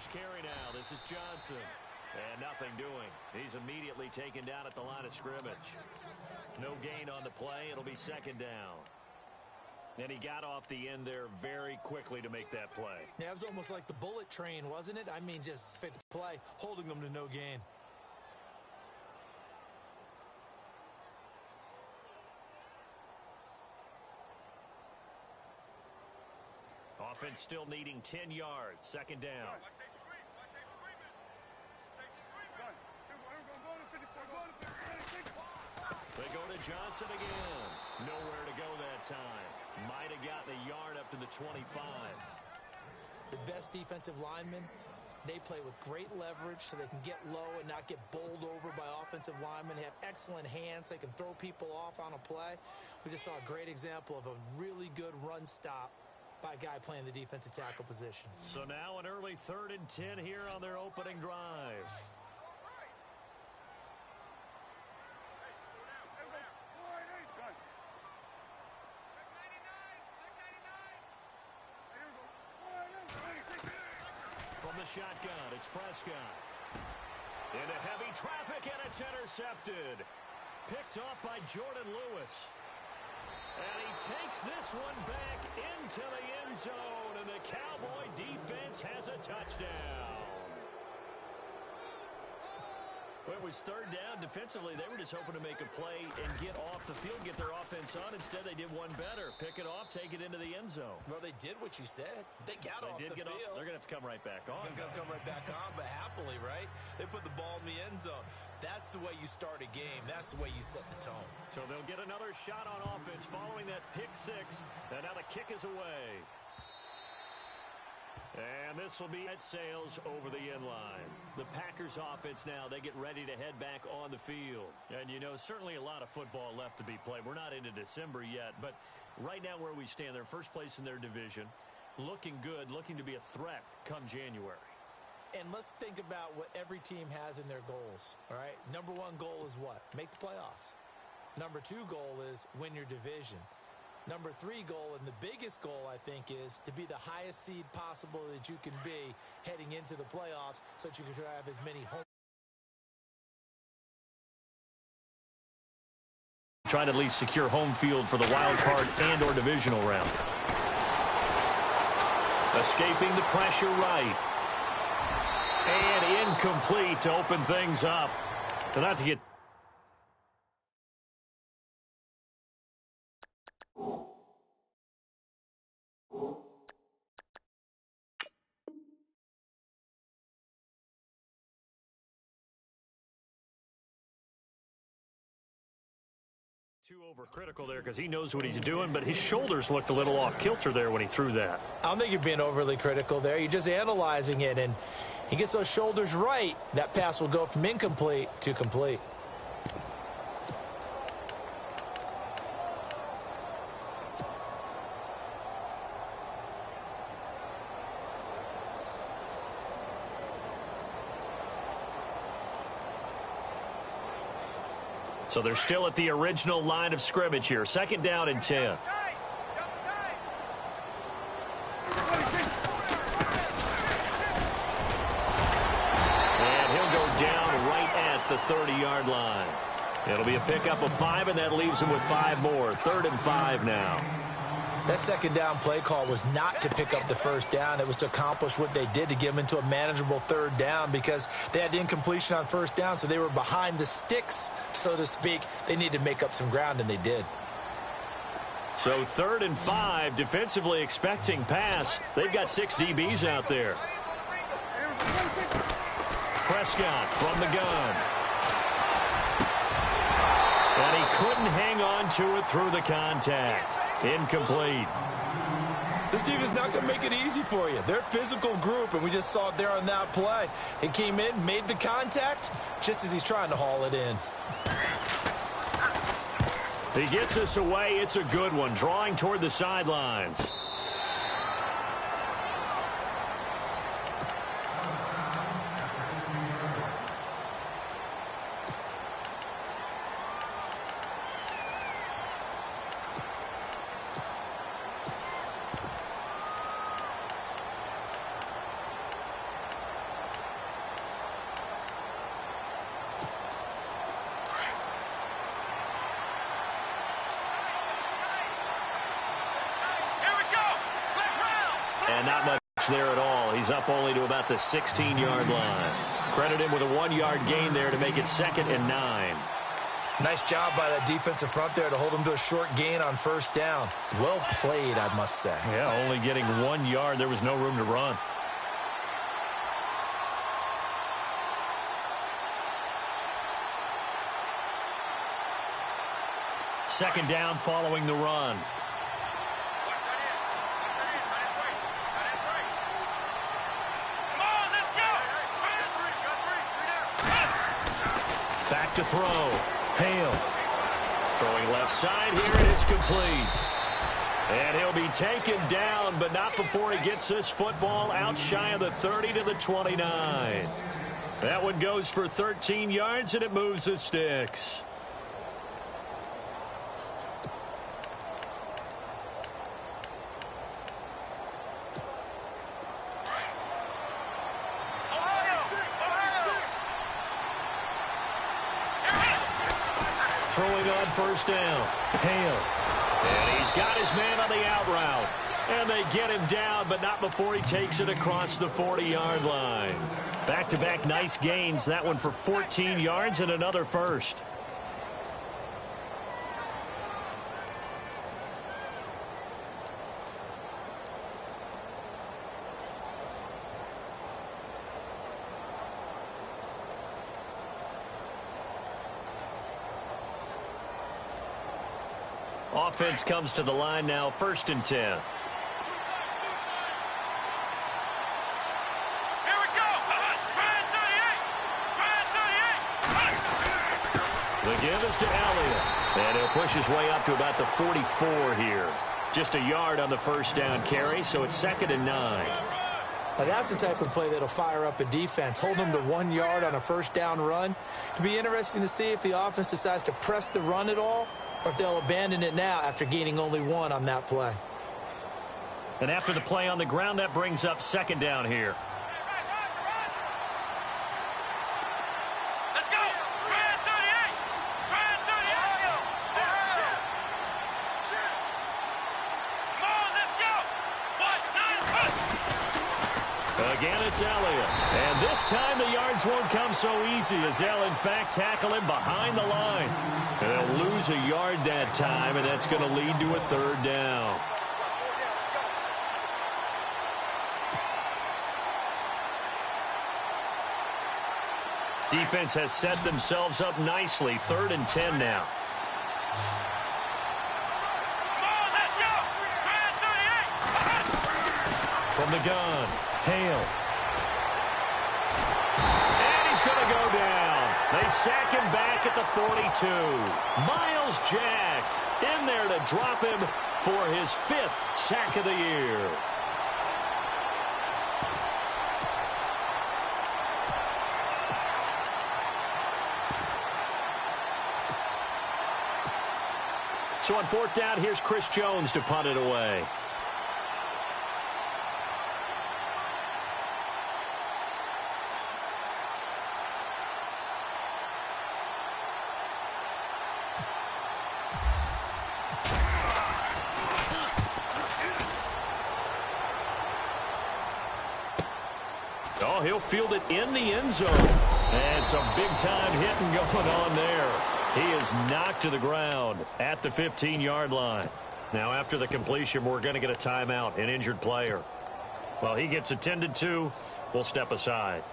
first carry now. This is Johnson. And nothing doing. He's immediately taken down at the line of scrimmage. No gain on the play. It'll be second down. And he got off the end there very quickly to make that play. Yeah, it was almost like the bullet train, wasn't it? I mean, just straight play, holding them to no gain. Offense still needing 10 yards. Second down. They go to Johnson again. Nowhere to go that time. Might have gotten a yard up to the 25. The best defensive linemen, they play with great leverage so they can get low and not get bowled over by offensive linemen. They have excellent hands. They can throw people off on a play. We just saw a great example of a really good run stop by a guy playing the defensive tackle position. So now an early 3rd and 10 here on their opening drive. From the shotgun, it's Prescott. Into heavy traffic, and it's intercepted. Picked off by Jordan Lewis. And he takes this one back into the end zone, and the Cowboy defense has a touchdown. Well, it was 3rd down. Defensively, they were just hoping to make a play and get off the field, get their offense on. Instead, they did one better. Pick it off, take it into the end zone. Well, they did what you said. They got off the field. They're going to have to come right back on. They're going to come right back on, but happily, right? They put the ball in the end zone. That's the way you start a game. That's the way you set the tone. So they'll get another shot on offense following that pick six. And now the kick is away. And this will be at sails over the end line. The Packers offense now, they get ready to head back on the field. And, you know, certainly a lot of football left to be played. We're not into December yet, but right now where we stand, they're first place in their division. Looking good, looking to be a threat come January. And let's think about what every team has in their goals, all right? Number 1 goal is what? Make the playoffs. Number 2 goal is win your division. Number 3 goal, and the biggest goal, I think, is to be the highest seed possible that you can be heading into the playoffs so that you can have as many home. Trying to at least secure home field for the wild card and or divisional round. Escaping the pressure right. And incomplete to open things up. So not to get... Too overcritical there because he knows what he's doing, but his shoulders looked a little off kilter there when he threw that. I don't think you're being overly critical there. You're just analyzing it, and he gets those shoulders right. That pass will go from incomplete to complete. So they're still at the original line of scrimmage here. 2nd down and 10. And he'll go down right at the 30-yard line. It'll be a pickup of 5, and that leaves him with 5 more. 3rd and 5 now. That 2nd down play call was not to pick up the 1st down. It was to accomplish what they did to get them into a manageable 3rd down because they had the incompletion on 1st down, so they were behind the sticks, so to speak. They needed to make up some ground, and they did. So 3rd and 5, defensively expecting pass. They've got 6 DBs out there. Prescott from the gun. And he couldn't hang on to it through the contact. Incomplete. This defense is not going to make it easy for you. They're a physical group, and we just saw it there on that play. He came in, made the contact, just as he's trying to haul it in. He gets us away. It's a good one, drawing toward the sidelines. not much there at all. He's up only to about the 16-yard line. Credit him with a 1-yard gain there to make it 2nd and 9. Nice job by that defensive front there to hold him to a short gain on first down. Well played, I must say. Yeah, only getting 1 yard. There was no room to run. Second down following the run. Back to throw. Hale. Throwing left side here, and it's complete. And he'll be taken down, but not before he gets this football out shy of the 30 to the 29. That one goes for 13 yards, and it moves the sticks. Throwing on first down. Hale. And he's got his man on the out route. And they get him down, but not before he takes it across the 40-yard line. Back-to-back nice gains. That one for 14 yards and another first. Offense comes to the line now, 1st and 10. Here we go. The give is to Elliott. And he'll push his way up to about the 44 here. Just a yard on the first down carry, so it's 2nd and 9. Now that's the type of play that'll fire up a defense. Hold them to 1 yard on a first down run. It'll be interesting to see if the offense decides to press the run at all, or if they'll abandon it now after gaining only 1 on that play. And after the play on the ground, that brings up 2nd down here. Let's go. Brand 38. Brand 38. Come on, let's go. Again, it's Elliott. And this time the yards won't come so easy as they'll, in fact, tackle him behind the line. And they'll lose a yard that time, and that's going to lead to a 3rd down. Defense has set themselves up nicely. 3rd and 10 now. Come on, let's go. Brand 38. From the gun, Hale. And he's going to go down. They sack him back at the 42. Miles Jack in there to drop him for his 5th sack of the year. So on 4th down, here's Chris Jones to punt it away. Oh, he'll field it in the end zone. And some big-time hitting going on there. He is knocked to the ground at the 15-yard line. Now, after the completion, we're going to get a timeout, an injured player. Well, he gets attended to. We'll step aside.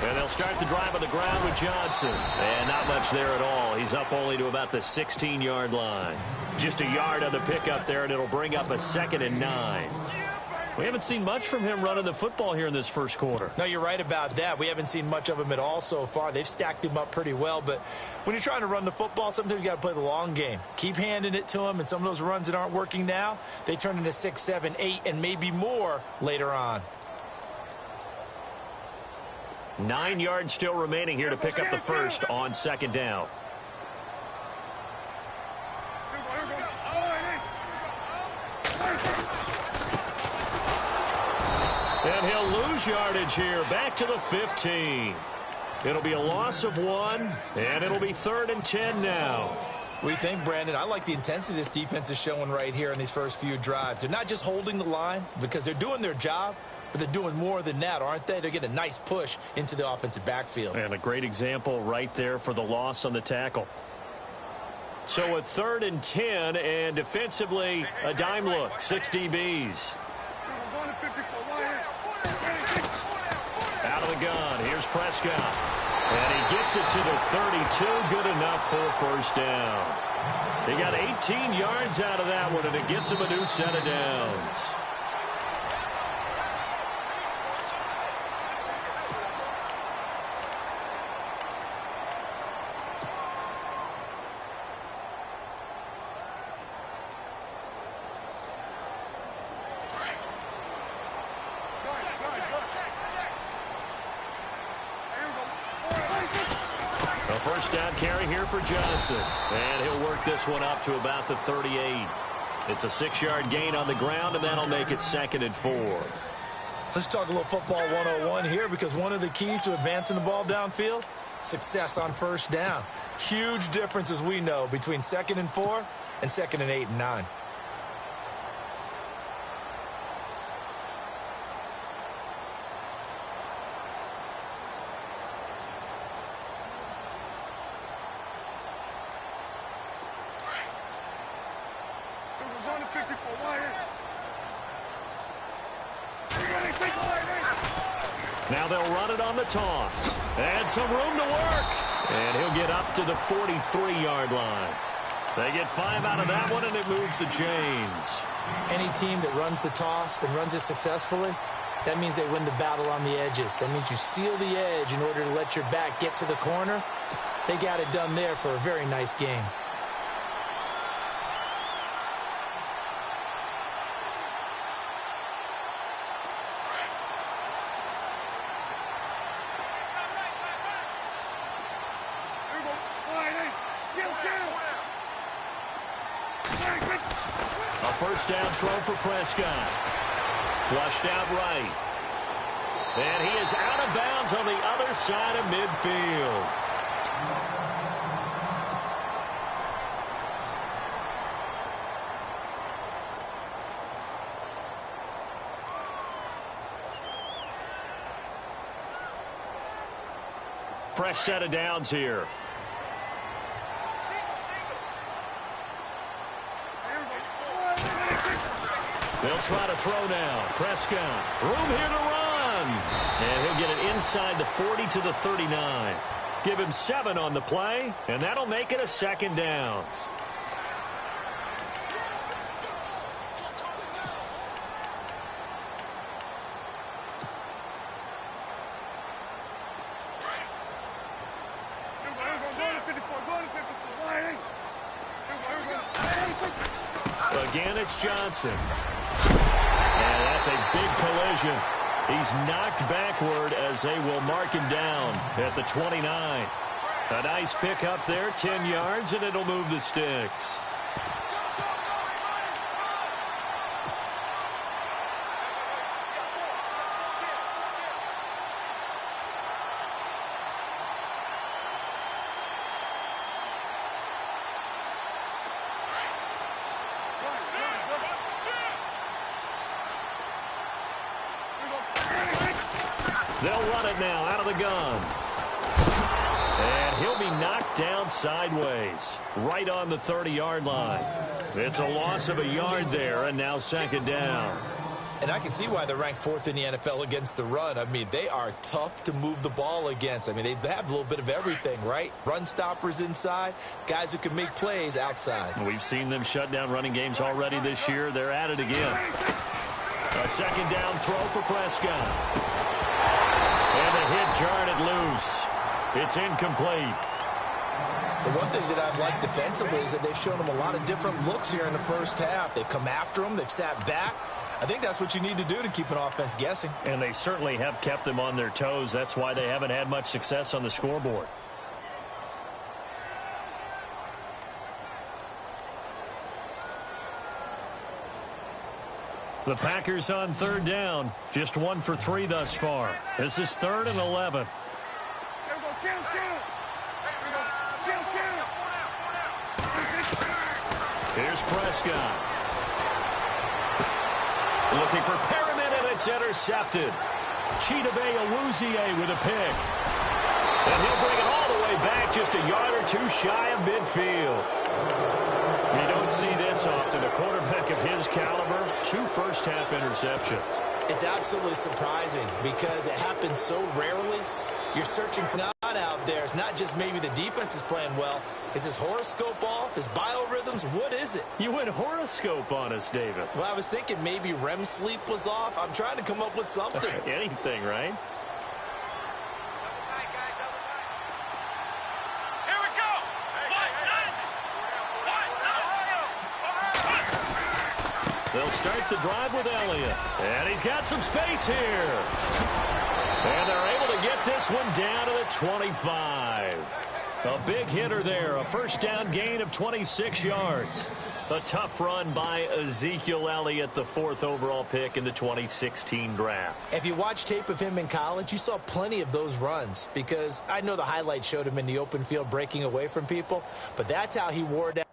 And they'll start the drive on the ground with Johnson. And not much there at all. He's up only to about the 16-yard line. Just a yard on the pickup there, and it'll bring up a 2nd and 9. We haven't seen much from him running the football here in this first quarter. No, you're right about that. We haven't seen much of him at all so far. They've stacked him up pretty well, but when you're trying to run the football, sometimes you got to play the long game. Keep handing it to him, and some of those runs that aren't working now, they turn into 6, 7, 8, and maybe more later on. 9 yards still remaining here to pick up the first on second down. And he'll lose yardage here, back to the 15. It'll be a loss of 1, and it'll be 3rd and 10 now. We think, Brandon, I like the intensity this defense is showing right here in these first few drives. They're not just holding the line because they're doing their job, but they're doing more than that, aren't they? They're getting a nice push into the offensive backfield. And a great example right there for the loss on the tackle. So a 3rd and 10, and defensively, a dime look, 6 DBs. Out of the gun, here's Prescott. And he gets it to the 32, good enough for a first down. He got 18 yards out of that one, and it gets him a new set of downs. First down carry here for Johnson. And he'll work this one up to about the 38. It's a 6-yard gain on the ground, and that'll make it 2nd and 4. Let's talk a little football 101 here, because one of the keys to advancing the ball downfield, success on first down. Huge difference, as we know, between 2nd and 4 and 2nd and 8 and 9. Now they'll run it on the toss. And some room to work. And he'll get up to the 43-yard line. They get 5 out of that one, and it moves the chains. Any team that runs the toss and runs it successfully, that means they win the battle on the edges. That means you seal the edge in order to let your back get to the corner. They got it done there for a very nice game. First down throw for Prescott. Flushed out right. And he is out of bounds on the other side of midfield. Fresh set of downs here. They'll try to throw now. Prescott, room here to run. And he'll get it inside the 40 to the 39. Give him 7 on the play, and that'll make it a 2nd down. Again, it's Johnson. And that's a big collision. He's knocked backward as they will mark him down at the 29. A nice pick up there, 10 yards, and it'll move the sticks. They'll run it now out of the gun. And he'll be knocked down sideways, right on the 30-yard line. It's a loss of a yard there, and now 2nd down. And I can see why they're ranked 4th in the NFL against the run. I mean, they are tough to move the ball against. I mean, they have a little bit of everything, right? Run stoppers inside, guys who can make plays outside. We've seen them shut down running games already this year. They're at it again. A 2nd down throw for Prescott. And the hit jarred it loose. It's incomplete. The one thing that I've liked defensively is that they've shown them a lot of different looks here in the first half. They've come after them. They've sat back. I think that's what you need to do to keep an offense guessing. And they certainly have kept them on their toes. That's why they haven't had much success on the scoreboard. The Packers on third down. Just 1 for 3 thus far. This is 3rd and 11. Here's Prescott. Looking for Perriman, and it's intercepted. Chidobe Awuzie with a pick. And he'll bring it all the way back, just a yard or two shy of midfield. You don't see this often. A quarterback of his caliber, 2 first-half interceptions. It's absolutely surprising because it happens so rarely. You're searching for not out there. It's not just maybe the defense is playing well. Is his horoscope off? His biorhythms? What is it? You went horoscope on us, David. Well, I was thinking maybe REM sleep was off. I'm trying to come up with something. Anything, right? They'll start the drive with Elliott. And he's got some space here. And they're able to get this one down to the 25. A big hitter there. A first down gain of 26 yards. A tough run by Ezekiel Elliott, the 4th overall pick in the 2016 draft. If you watch tape of him in college, you saw plenty of those runs because I know the highlights showed him in the open field breaking away from people, but that's how he wore down.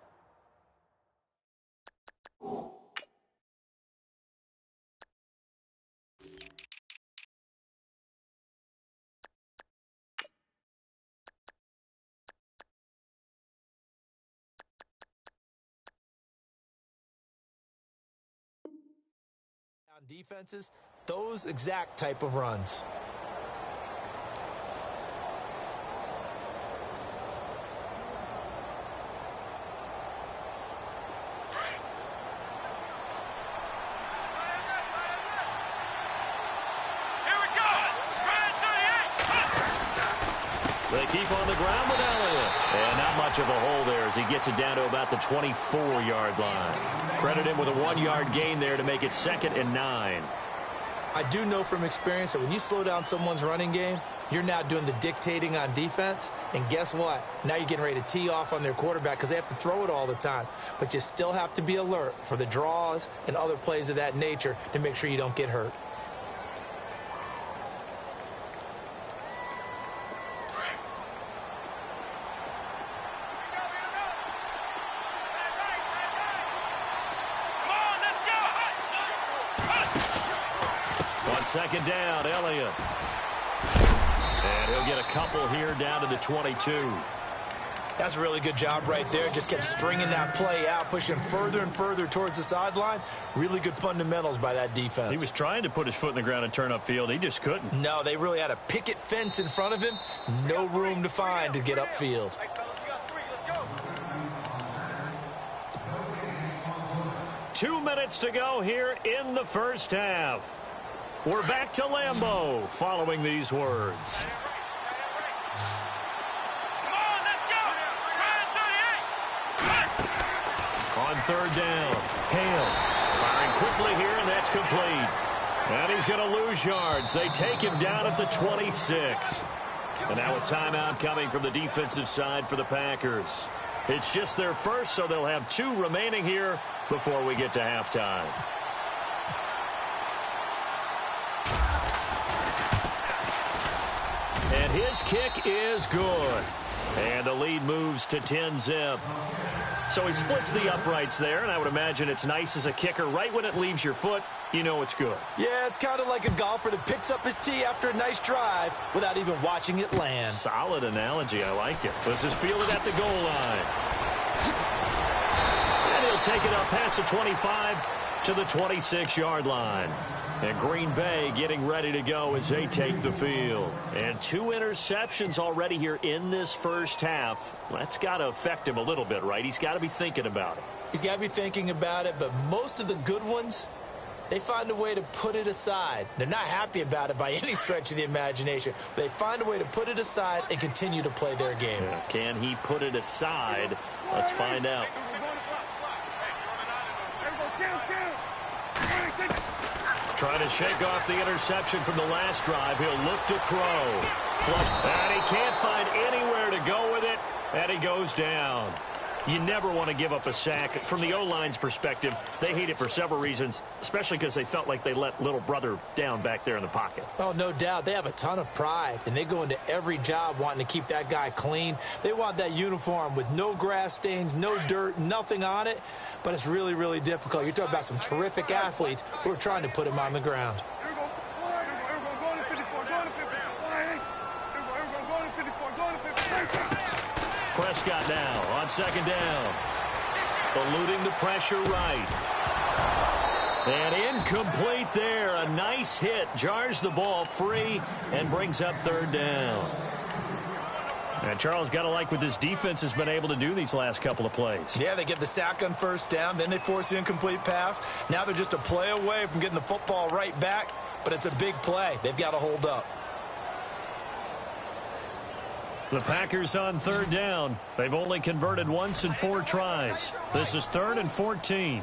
Defenses, those exact type of runs. They keep on the ground with Elliott. And not much of a hole there as he gets it down to about the 24-yard line. Credit him with a 1-yard gain there to make it 2nd and 9. I do know from experience that when you slow down someone's running game, you're now doing the dictating on defense. And guess what? Now you're getting ready to tee off on their quarterback because they have to throw it all the time. But you still have to be alert for the draws and other plays of that nature to make sure you don't get hurt. Second down, Elliott. And he'll get a couple here down to the 22. That's a really good job right there. Just kept stringing that play out, pushing further and further towards the sideline. Really good fundamentals by that defense. He was trying to put his foot in the ground and turn upfield. He just couldn't. No, they really had a picket fence in front of him. No room to find to get upfield. Two minutes to go here in the first half. We're back to Lambeau following these words. On third down, Hale firing quickly here, and that's complete. And he's going to lose yards. They take him down at the 26. And now a timeout coming from the defensive side for the Packers. It's just their first, so they'll have 2 remaining here before we get to halftime. And his kick is good. And the lead moves to 10-zip. So he splits the uprights there, and I would imagine it's nice as a kicker. Right when it leaves your foot, you know it's good. Yeah, it's kind of like a golfer that picks up his tee after a nice drive without even watching it land. Solid analogy. I like it. This is fielded at the goal line. And he'll take it up past the 25 to the 26-yard line. And Green Bay getting ready to go as they take the field. And 2 interceptions already here in this first half. That's got to affect him a little bit, right? He's got to be thinking about it. He's got to be thinking about it, but most of the good ones They find a way to put it aside. They're not happy about it by any stretch of the imagination. They find a way to put it aside and continue to play their game. Yeah, can he put it aside? Let's find out. Trying to shake off the interception from the last drive. He'll look to throw. Flush. And he can't find anywhere to go with it. And he goes down. You never want to give up a sack. From the O-line's perspective, they hate it for several reasons, especially because they felt like they let little brother down back there in the pocket. Oh, no doubt. They have a ton of pride, and they go into every job wanting to keep that guy clean. They want that uniform with no grass stains, no dirt, nothing on it, but it's really, really difficult. You're talking about some terrific athletes who are trying to put him on the ground. Prescott now on second down. Eluding the pressure right. And incomplete there. A nice hit. Jars the ball free and brings up third down. And Charles, got to like what this defense has been able to do these last couple of plays. Yeah, they get the sack on first down. Then they force the incomplete pass. Now they're just a play away from getting the football right back. But it's a big play. They've got to hold up. The Packers on third down. They've only converted once in 4 tries. This is 3rd and 14.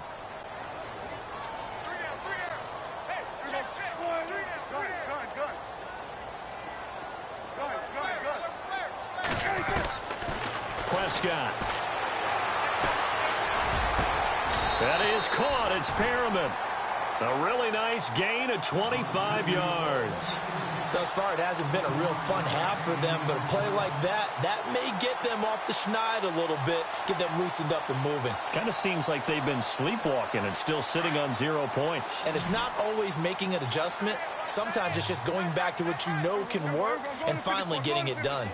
Prescott. That is caught. It's Perriman. A really nice gain of 25 yards. Thus far, it hasn't been a real fun half for them, but a play like that may get them off the schneid a little bit, get them loosened up and moving. Kind of seems like they've been sleepwalking and still sitting on 0 points. And it's not always making an adjustment. Sometimes it's just going back to what you know can work and finally getting it done.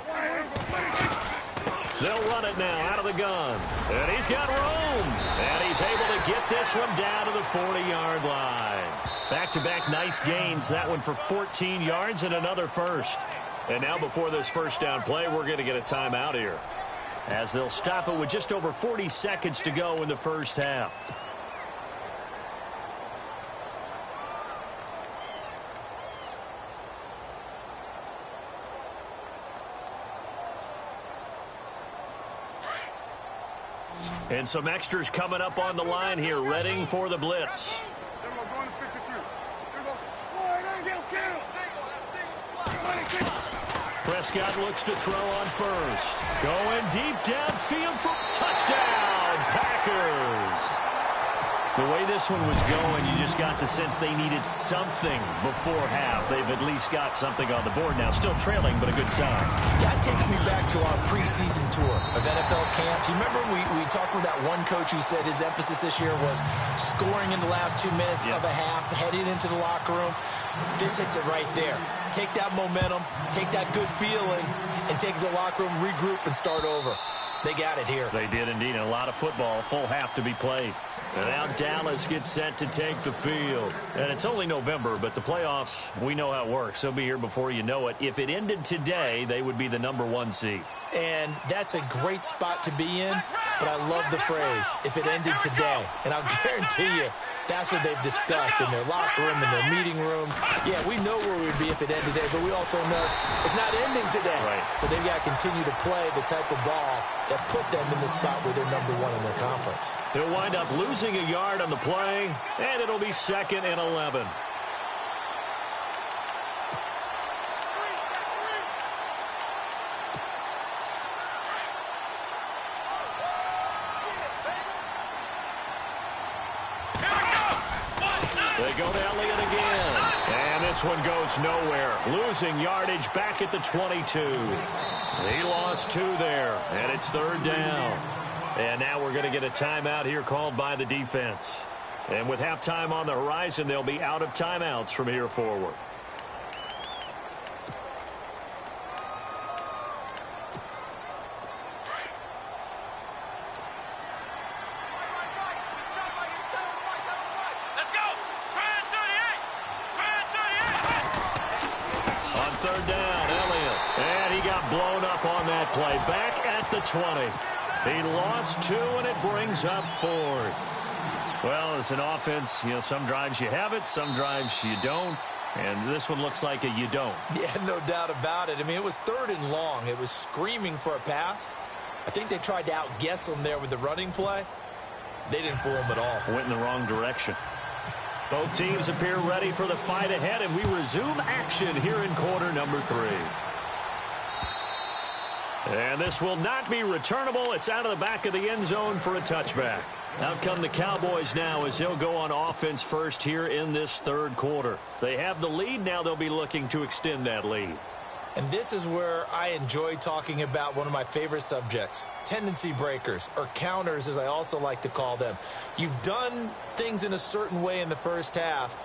They'll run it now out of the gun. And he's got room. And he's able to get this one down to the 40-yard line. Back-to-back nice gains. That one for 14 yards and another first. And now before this first down play, we're going to get a timeout here, as they'll stop it with just over 40 seconds to go in the first half. And some extras coming up on the line here, readying for the blitz. Prescott looks to throw on first. Going deep downfield for touchdown, Packers. The way this one was going, you just got the sense they needed something before half. They've at least got something on the board now. Still trailing, but a good sign. That takes me back to our preseason tour of NFL camps. You remember we talked with that one coach who said his emphasis this year was scoring in the last 2 minutes of a half, heading into the locker room. This hits it right there. Take that momentum, take that good feeling, and take it to the locker room, regroup, and start over. They got it here. They did indeed. A lot of football, full half to be played. And now Dallas gets set to take the field. And it's only November, but the playoffs, we know how it works. They'll be here before you know it. If it ended today, they would be the #1 seed. And that's a great spot to be in, but I love the phrase, if it ended today. And I'll guarantee you, that's what they've discussed in their locker room, in their meeting rooms. Yeah, we know where we'd be if it ended today, but we also know it's not ending today. Right. So they've got to continue to play the type of ball that put them in the spot where they're #1 in their conference. He'll wind up losing a yard on the play, and it'll be 2nd and 11. They go to Elliott again. And this one goes nowhere. Losing yardage back at the 22. He lost 2 there, and it's 3rd down. And now we're going to get a timeout here called by the defense. And with halftime on the horizon, they'll be out of timeouts from here forward. Third down, Elliott. And he got blown up on that play. Back at the 20. He lost 2, and it brings up 4th. Well, as an offense, some drives you have it, some drives you don't. And this one looks like a you don't. Yeah, no doubt about it. I mean, it was 3rd and long. It was screaming for a pass. I think they tried to outguess them there with the running play. They didn't fool them at all. Went in the wrong direction. Both teams appear ready for the fight ahead, and we resume action here in quarter number 3. And this will not be returnable. It's out of the back of the end zone for a touchback. Out come the Cowboys now as they'll go on offense first here in this 3rd quarter. They have the lead. Now they'll be looking to extend that lead. And this is where I enjoy talking about one of my favorite subjects, tendency breakers, or counters as I also like to call them. You've done things in a certain way in the first half,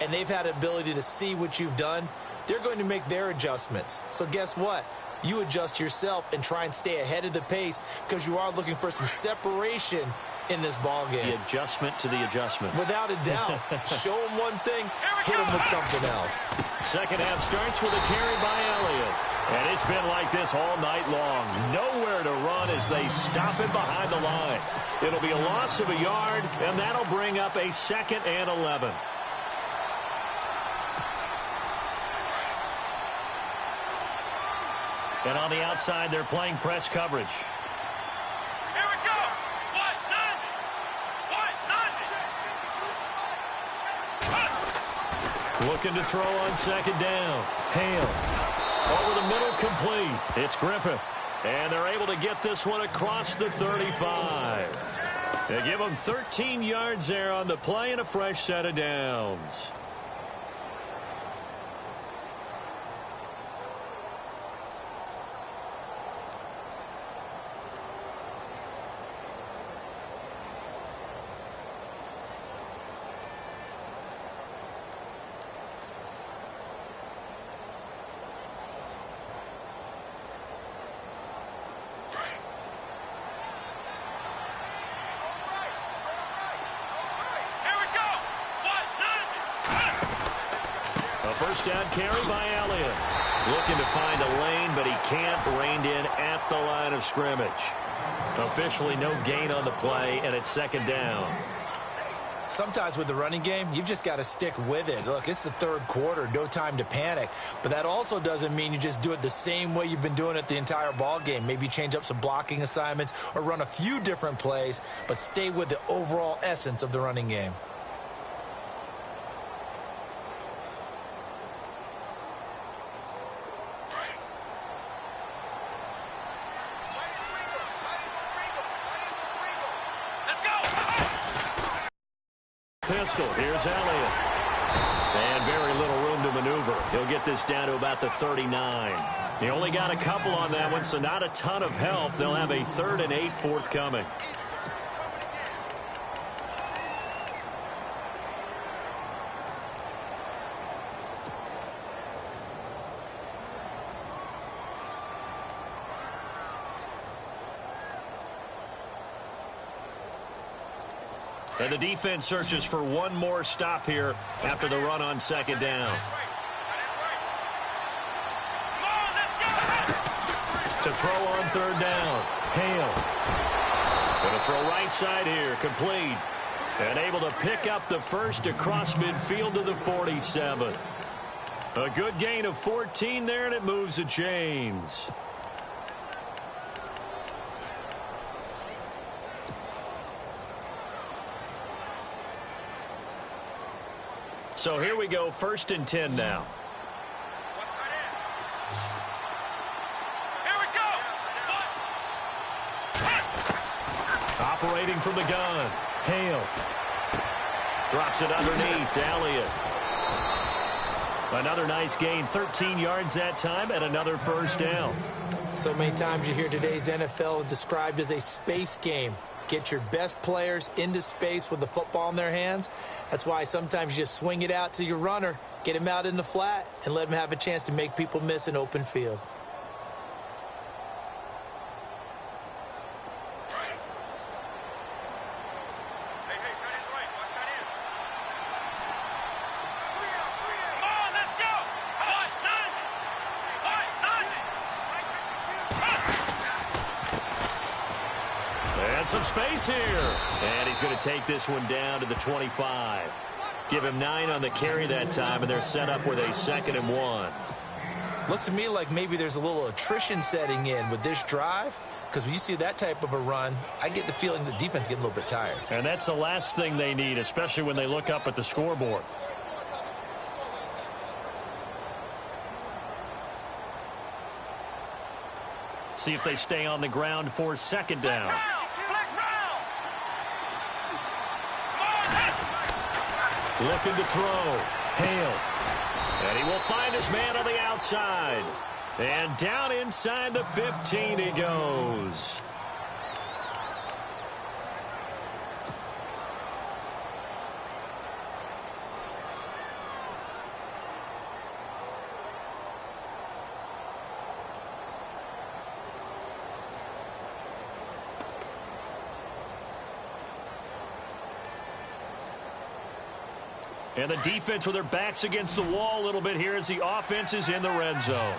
and they've had the ability to see what you've done. They're going to make their adjustments. So guess what? You adjust yourself and try and stay ahead of the pace because you are looking for some separation in this ball game. The adjustment to the adjustment. Without a doubt. Show them one thing, hit them with something else. Second half starts with a carry by Elliott. And it's been like this all night long. Nowhere to run as they stop him behind the line. It'll be a loss of a yard, and that'll bring up a 2nd and 11. And on the outside, they're playing press coverage. Here we go. What? None. Looking to throw on 2nd down. Hale. Over the middle, complete. It's Griffith. And they're able to get this one across the 35. They give them 13 yards there on the play and a fresh set of downs. First down carry by Elliott. Looking to find a lane, but he can't. Reined in at the line of scrimmage. Officially no gain on the play, and it's 2nd down. Sometimes with the running game, you've just got to stick with it. Look, it's the 3rd quarter, no time to panic. But that also doesn't mean you just do it the same way you've been doing it the entire ball game. Maybe change up some blocking assignments or run a few different plays, but stay with the overall essence of the running game. Pistol. Here's Elliott. And very little room to maneuver. He'll get this down to about the 39. He only got a couple on that one, so not a ton of help. They'll have a 3rd and 8 forthcoming. And the defense searches for one more stop here after the run on 2nd down. To throw on 3rd down. Hale. Going to throw right side here. Complete. And able to pick up the first across midfield to the 47. A good gain of 14 there, and it moves the chains. So here we go, 1st and 10 now. Here we go. Operating from the gun. Hale. Drops it underneath to Elliott. Another nice gain, 13 yards that time, and another 1st down. So many times you hear today's NFL described as a space game. Get your best players into space with the football in their hands. That's why sometimes you just swing it out to your runner, get him out in the flat, and let him have a chance to make people miss an open field. got some space here. And he's going to take this one down to the 25. Give him 9 on the carry that time, and they're set up with a 2nd and 1. Looks to me like maybe there's a little attrition setting in with this drive, because when you see that type of a run, I get the feeling the defense getting a little bit tired. And that's the last thing they need, especially when they look up at the scoreboard. See if they stay on the ground for 2nd down. Looking to throw. Hale. And he will find his man on the outside. And down inside the 15 he goes. And the defense with their backs against the wall a little bit here as the offense is in the red zone.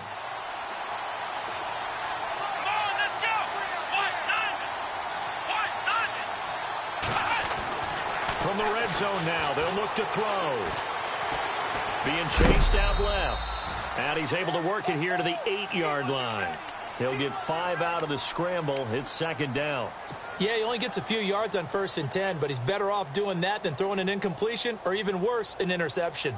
From the red zone now, they'll look to throw. Being chased out left. And he's able to work it here to the 8-yard line. He'll get 5 out of the scramble. It's 2nd down. Yeah, he only gets a few yards on 1st and 10, but he's better off doing that than throwing an incompletion or even worse, an interception.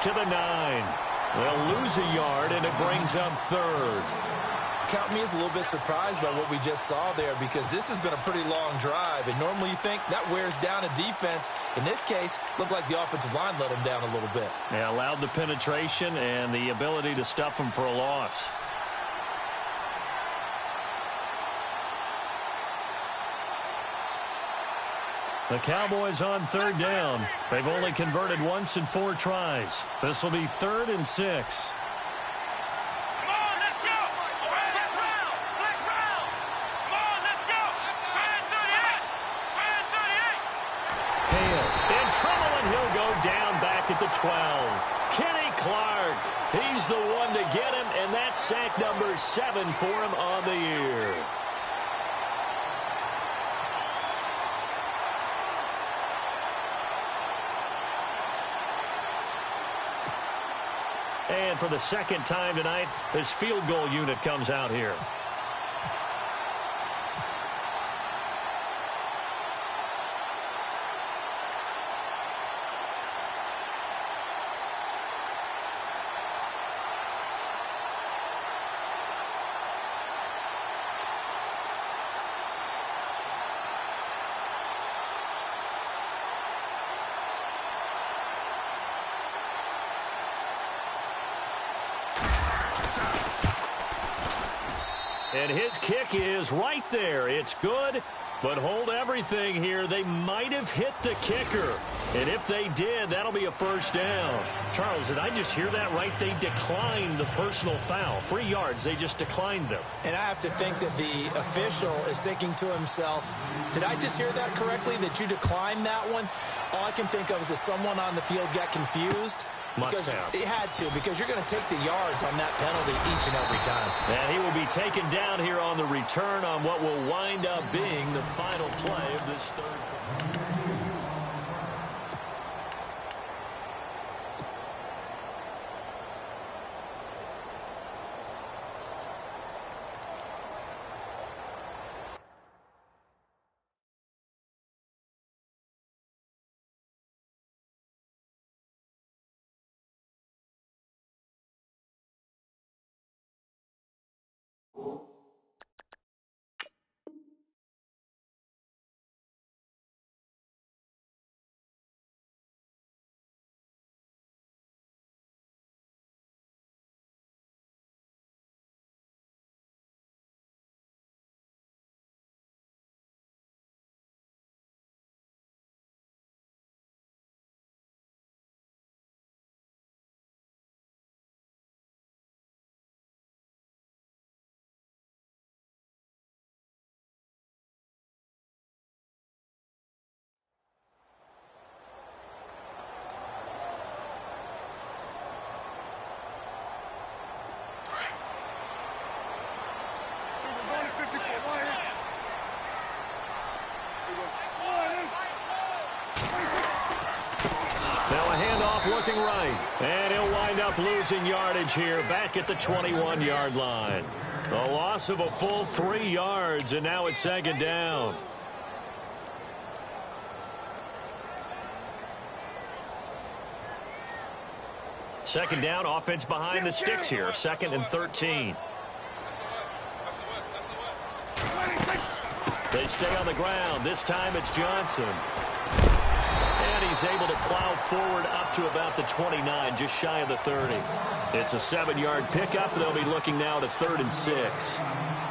To the 9. They'll lose a yard, and it brings up 3rd. Count me as a little bit surprised by what we just saw there, because this has been a pretty long drive, and normally you think that wears down a defense. In this case, looked like the offensive line let him down a little bit. Yeah, allowed the penetration and the ability to stuff him for a loss. The Cowboys on 3rd down. They've only converted once in 4 tries. This will be 3rd and 6. Come on, let's go. Let's round. Let's round. Come on, let's go. 38. Hale in trouble, and he'll go down back at the 12. Kenny Clark, he's the one to get him, and that's sack number 7 for him on the year. And for the 2nd time tonight, this field goal unit comes out here. And his kick is right there. It's good, but hold everything here. They might have hit the kicker. And if they did, that'll be a 1st down. Charles, did I just hear that right? They declined the personal foul. 3 yards, they just declined them. And I have to think that the official is thinking to himself, did I just hear that correctly, that you declined that one? All I can think of is that someone on the field got confused. Must have. He had to, because you're going to take the yards on that penalty each and every time. And he will be taken down here on the return on what will wind up being the final play of this 3rd. wind up losing yardage here back at the 21-yard line. A loss of a full 3 yards, and now it's second down. Second down, offense behind the sticks here. 2nd and 13. They stay on the ground. This time it's Johnson. And he's able to plow forward up to about the 29, just shy of the 30. It's a 7-yard pickup. They'll be looking now to 3rd and 6.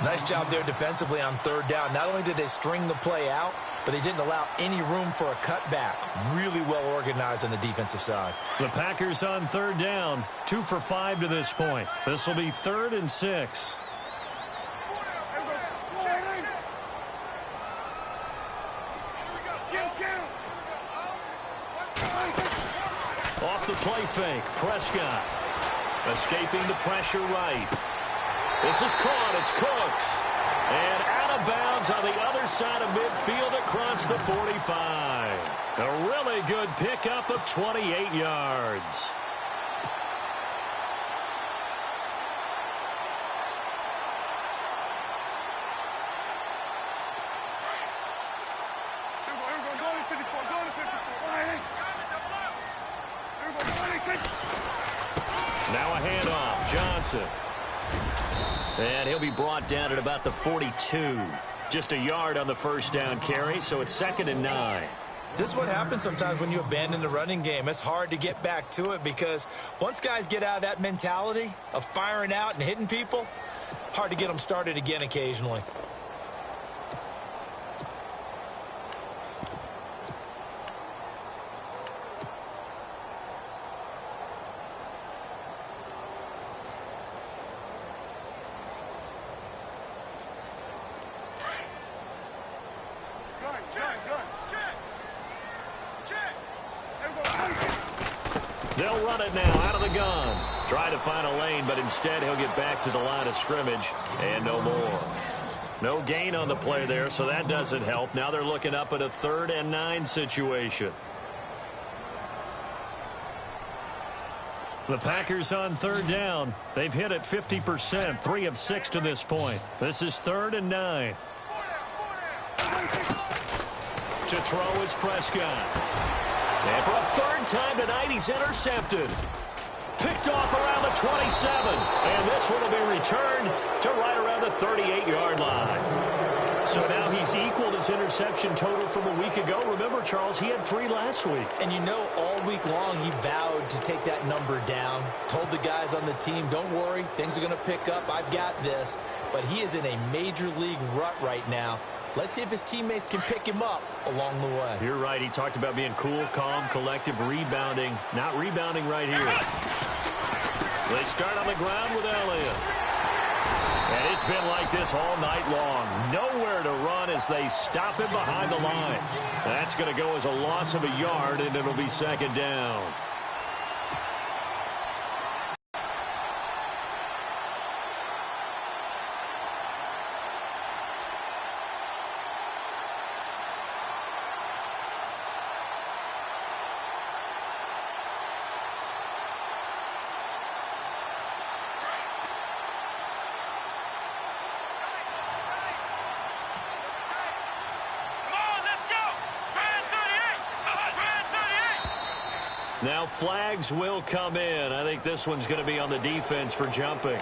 Nice job there defensively on 3rd down. Not only did they string the play out, but they didn't allow any room for a cutback. Really well organized on the defensive side. The Packers on 3rd down, 2 for 5 to this point. This will be 3rd and 6. Off the play fake, Prescott escaping the pressure right. This is caught. It's Cooks. And out of bounds on the other side of midfield across the 45. A really good pickup of 28 yards. Now a handoff, Johnson. And he'll be brought down at about the 42. Just a yard on the first down carry, so it's 2nd and 9. This is what happens sometimes when you abandon the running game. It's hard to get back to it because once guys get out of that mentality of firing out and hitting people, hard to get them started again occasionally. They'll run it now out of the gun. Try to find a lane, but instead he'll get back to the line of scrimmage and no more. No gain on the play there, so that doesn't help. Now they're looking up at a 3rd and 9 situation. The Packers on 3rd down. They've hit it 50%, 3 of 6 to this point. This is 3rd and 9. To throw is Prescott. And for a 3rd time tonight, he's intercepted. Picked off around the 27. And this one will be returned to right around the 38-yard line. So now he's equaled his interception total from a week ago. Remember, Charles, he had 3 last week. And you know, all week long he vowed to take that number down. Told the guys on the team, don't worry, things are going to pick up. I've got this. But he is in a major league rut right now. Let's see if his teammates can pick him up along the way. You're right. He talked about being cool, calm, collective, rebounding. Not rebounding right here. They start on the ground with Elliott. And it's been like this all night long. Nowhere to run as they stop him behind the line. That's going to go as a loss of a yard, and it'll be 2nd down. Now flags will come in. I think this one's going to be on the defense for jumping.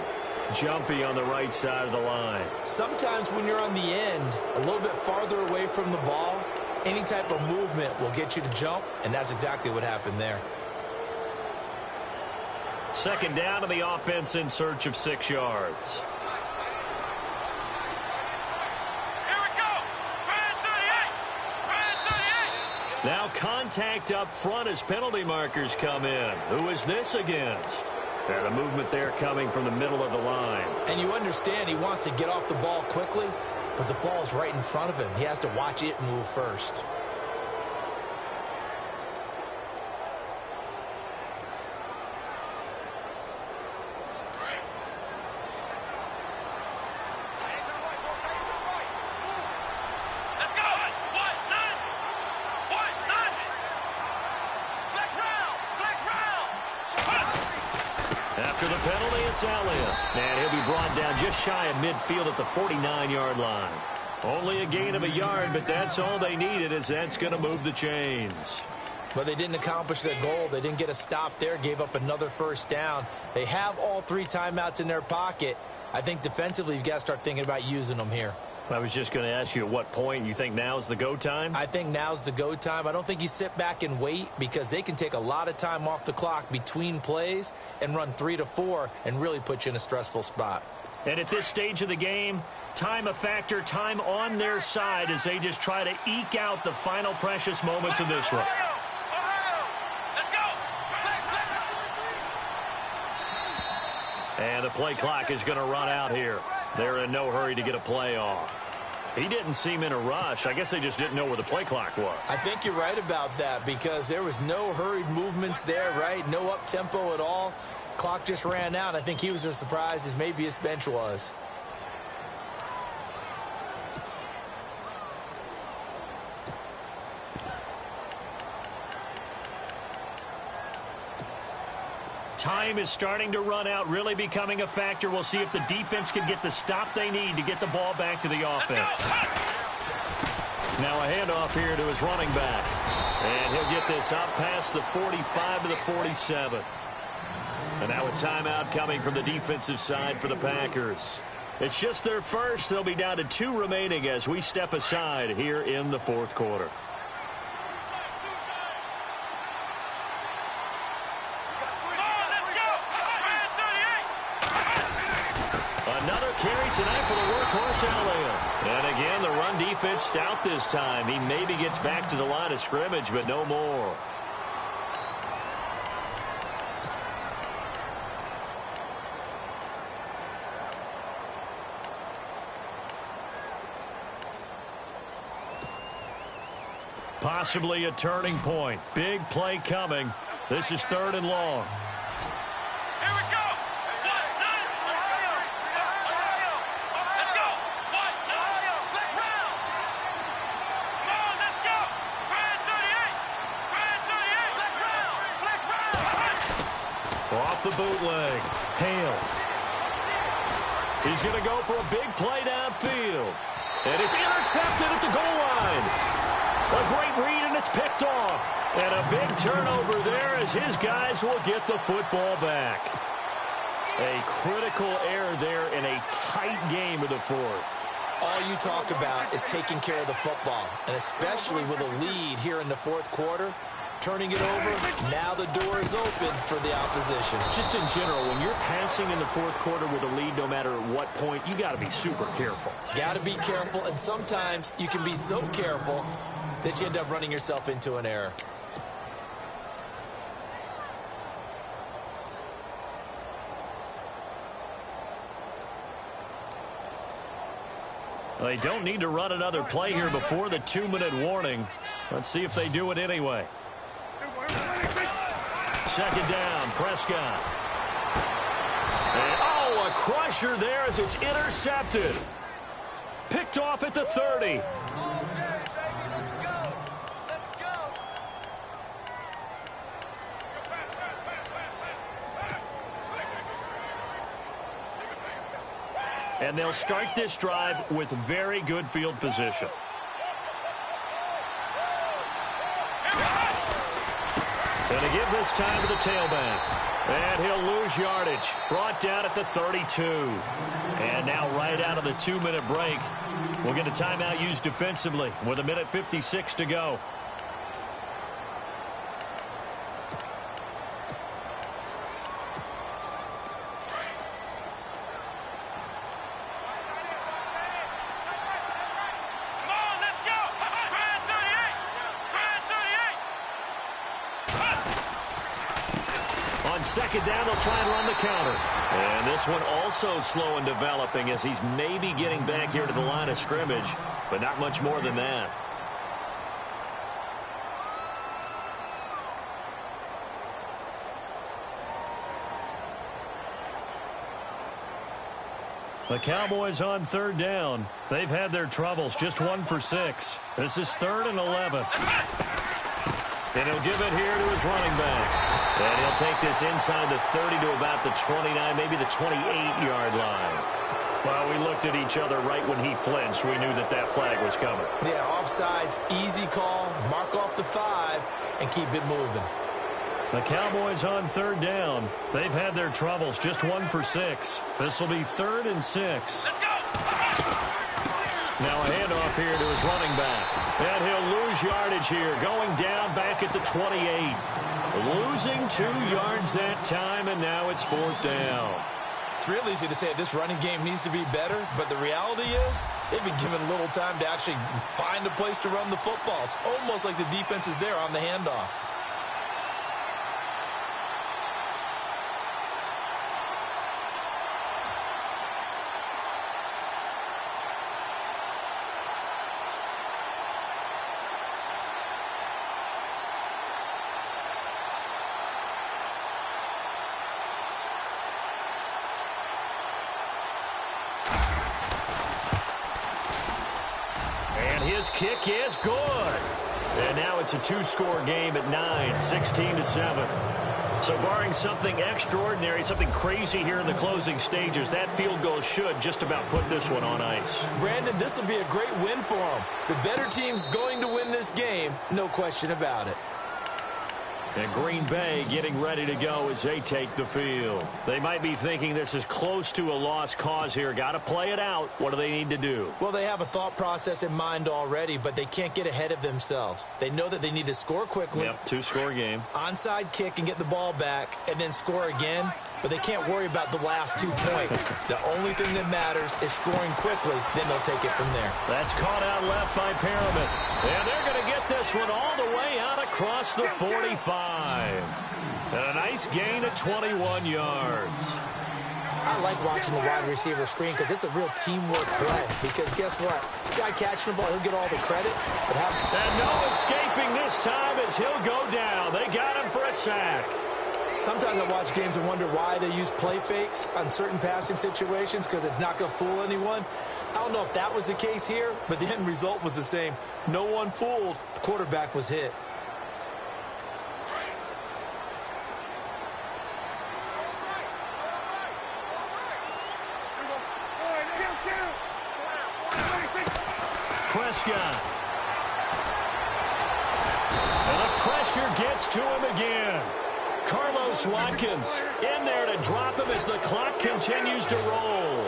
Jumpy on the right side of the line. Sometimes when you're on the end, a little bit farther away from the ball, any type of movement will get you to jump, and that's exactly what happened there. 2nd down to the offense in search of 6 yards. Now contact up front as penalty markers come in. Who is this against? And the movement there coming from the middle of the line. And you understand he wants to get off the ball quickly, but the ball's right in front of him. He has to watch it move first. After the penalty, it's Elliott. And he'll be brought down just shy of midfield at the 49-yard line. Only a gain of a yard, but that's all they needed, as that's going to move the chains. But they didn't accomplish their goal. They didn't get a stop there, gave up another first down. They have all 3 timeouts in their pocket. I think defensively you've got to start thinking about using them here. I was just going to ask you at what point you think now's the go time? I think now's the go time. I don't think you sit back and wait, because they can take a lot of time off the clock between plays and run 3 to 4 and really put you in a stressful spot. And at this stage of the game, time a factor, time on their side as they just try to eke out the final precious moments of this one. And the play clock is going to run out here. They're in no hurry to get a play off. He didn't seem in a rush. I guess they just didn't know where the play clock was. I think you're right about that, because there was no hurried movements there, right? No up-tempo at all. Clock just ran out. I think he was as surprised as maybe his bench was. Time is starting to run out, really becoming a factor. We'll see if the defense can get the stop they need to get the ball back to the offense. Now a handoff here to his running back. And he'll get this out past the 45 to the 47. And now a timeout coming from the defensive side for the Packers. It's just their first. They'll be down to 2 remaining as we step aside here in the fourth quarter. Another carry tonight for the workhorse Elliott. And again, the run defense stout this time. He maybe gets back to the line of scrimmage, but no more. Possibly a turning point. Big play coming. This is 3rd and long. Here we go. Let's go. Let's round. Come on, let's go. Grand 38. Let's round. Off the bootleg. Hale. He's going to go for a big play downfield. And it's intercepted at the goal line. A great read, and it's picked off. And a big turnover there as his guys will get the football back. A critical error there in a tight game of the fourth. All you talk about is taking care of the football, and especially with a lead here in the fourth quarter. Turning it over, now the door is open for the opposition. Just in general, when you're passing in the fourth quarter with a lead, no matter at what point, you got to be super careful. Got to be careful, and sometimes you can be so careful that you end up running yourself into an error. They don't need to run another play here before the 2-minute warning. Let's see if they do it anyway. 2nd down, Prescott. And, a crusher there as it's intercepted. Picked off at the 30. And they'll start this drive with very good field position. And to give this time to the tailback. And he'll lose yardage. Brought down at the 32. And now right out of the 2-minute break, we'll get a timeout used defensively with 1:56 to go. On 2nd down, they'll try and run the counter. And this one also slow in developing as he's maybe getting back here to the line of scrimmage, but not much more than that. The Cowboys on 3rd down. They've had their troubles, just 1 for 6. This is 3rd and 11. And he'll give it here to his running back. And he'll take this inside the 30 to about the 29, maybe the 28-yard line. Well, we looked at each other right when he flinched. We knew that that flag was coming. Yeah, offsides, easy call, mark off the 5, and keep it moving. The Cowboys on third down. They've had their troubles, just 1 for 6. This will be 3rd and 6. Let's go! Now a handoff here to his running back. And he'll lose yardage here, going down back at the 28. Losing 2 yards that time, and now it's 4th down. It's real easy to say this running game needs to be better, but the reality is they've been given little time to actually find a place to run the football. It's almost like the defense is there on the handoff. His kick is good. And now it's a 2-score game at 9, 16-7. So barring something extraordinary, something crazy here in the closing stages, that field goal should just about put this one on ice. Brandon, this will be a great win for them. The better team's going to win this game, no question about it. And Green Bay getting ready to go as they take the field. They might be thinking this is close to a lost cause here. Got to play it out. What do they need to do? Well, they have a thought process in mind already, but they can't get ahead of themselves. They know that they need to score quickly. Yep, 2-score game. Onside kick and get the ball back and then score again. But they can't worry about the last 2 points. The only thing that matters is scoring quickly. Then they'll take it from there. That's caught out left by Perriman. And they're going to get this one all the way out across the 45. And a nice gain of 21 yards. I like watching the wide receiver screen because it's a real teamwork play. Because guess what? The guy catching the ball, he'll get all the credit. But and no escaping this time as he'll go down. They got him for a sack. Sometimes I watch games and wonder why they use play fakes on certain passing situations because it's not going to fool anyone. I don't know if that was the case here, but the end result was the same. No one fooled. The quarterback was hit. Prescott. And the pressure gets to him again. Carlos Watkins in there to drop him as the clock continues to roll.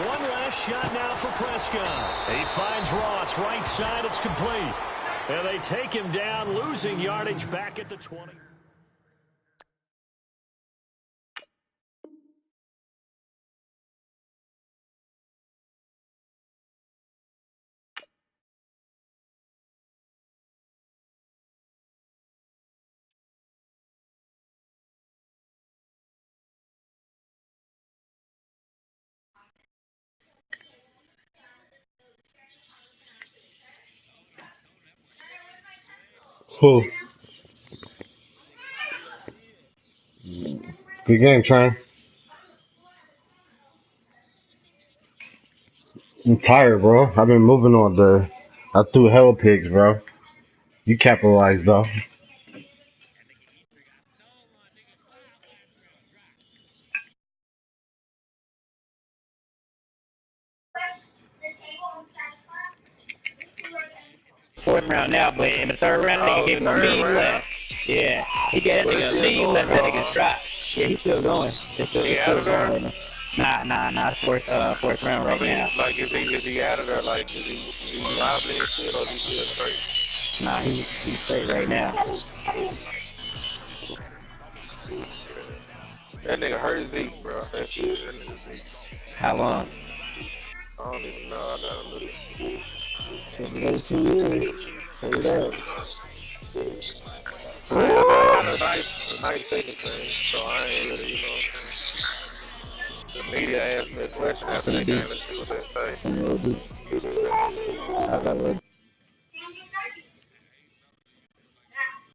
One last shot now for Prescott. He finds Ross right side. It's complete. And they take him down, losing yardage back at the 20. Cool. Good game, Trent. I'm tired, bro. I've been moving all day. I threw hell pigs, bro. You capitalized, though. Fourth round now, but in the third round, they gave him a lead left. Yeah, he got that nigga a lead left. That nigga dropped. Yeah, he's still going. It's still going. Nah. Fourth round right now. Like, is he out of there? Like, is he wobbling still, or is he still straight? Nah, he's straight right now. That nigga hurt Zeke, bro. That nigga Zeke. How long? I don't even know. I gotta look. It's 2 years. Say it up. A nice second thing, so I ain't really, the media asked me a question after the game and see what they say. Some little deep. How's that look?